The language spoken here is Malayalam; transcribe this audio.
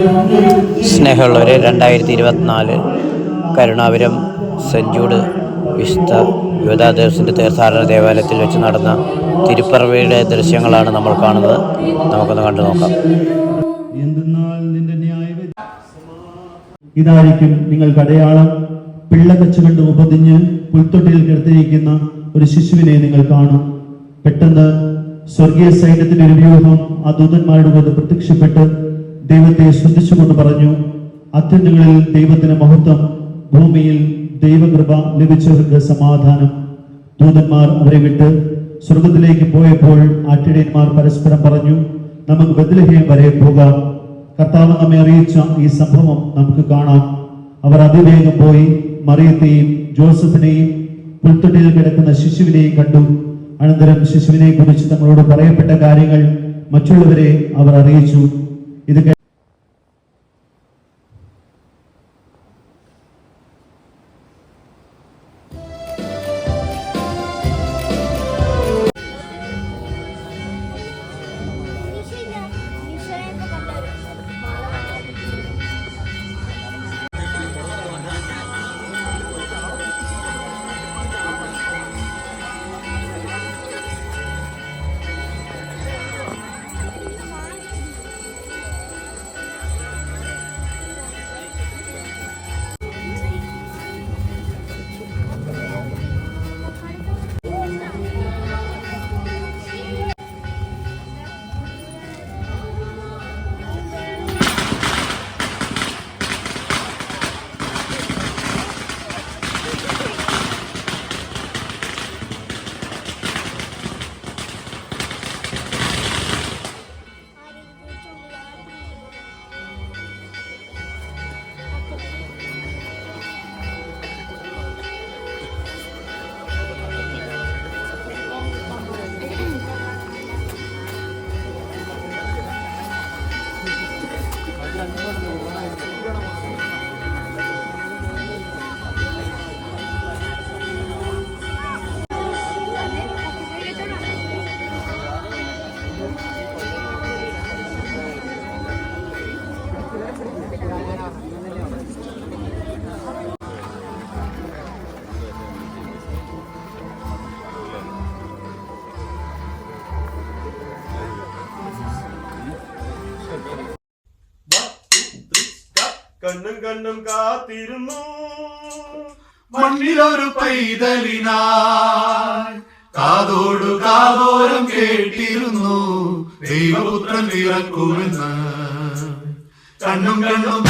സ്നേഹമുള്ളവരെ, 2024 കരുണാപുരം സെൻറ് ജൂഡ് വിശുദ്ധ യുവതാദേവസിൻ്റെ തീർത്ഥാടന ദേവാലയത്തിൽ വെച്ച് നടന്ന തിരുപ്പിറവിയുടെ ദൃശ്യങ്ങളാണ് നമ്മൾ കാണുന്നത്. നമുക്കൊന്ന് കണ്ടു നോക്കാം. ഇതായിരിക്കും നിങ്ങൾക്ക് അടയാളം. പിള്ളക്കച്ച് കൊണ്ട് ഉപതിഞ്ഞ് പുൽത്തൊട്ടിയിൽ കിടത്തിയിരിക്കുന്ന ഒരു ശിശുവിനെ നിങ്ങൾ കാണും. പെട്ടെന്ന് സ്വർഗീയ സൈന്യത്തിന്റെ ഒരു വ്യൂഹം ആ ദൂതന്മാരുടെ കൊണ്ട് പ്രത്യക്ഷപ്പെട്ട് ദൈവത്തെ സ്തുതിച്ചുകൊണ്ട് പറഞ്ഞു, അത്യുന്നതങ്ങളിൽ ദൈവത്തിന് മഹത്വം, ഭൂമിയിൽ ദൈവകൃപ ലഭിച്ചവർക്ക് സമാധാനം. ദൂതന്മാർ അവരെ വിട്ട് സ്വർഗത്തിലേക്ക് പോയപ്പോൾ ആട്ടിടയന്മാർ പരസ്പരം പറഞ്ഞു, നമുക്ക് ബത്ലഹേം വരെ പോകാം. കർത്താവ് നമ്മെ അറിയിച്ച ഈ സംഭവം നമുക്ക് കാണാം. അവർ അതിവേഗം പോയി മറിയത്തെയും ജോസഫിനെയും പുൽത്തൊട്ടിയിൽ കിടക്കുന്ന ശിശുവിനെയും കണ്ടു. അനന്തരം ശിശുവിനെ കുറിച്ച് തങ്ങളോട് പറയപ്പെട്ട കാര്യങ്ങൾ മറ്റുള്ളവരെ അവർ അറിയിച്ചു. ഇത് കണ്ണും കണ്ണും കാത്തിരുന്നു മണ്ണിലൊരു പൈതലിനായി, കാതോടു കാതോരം കേട്ടിരുന്നു ദൈവപുത്രൻ ഇറക്കുമെന്ന്. കണ്ണും കണ്ണും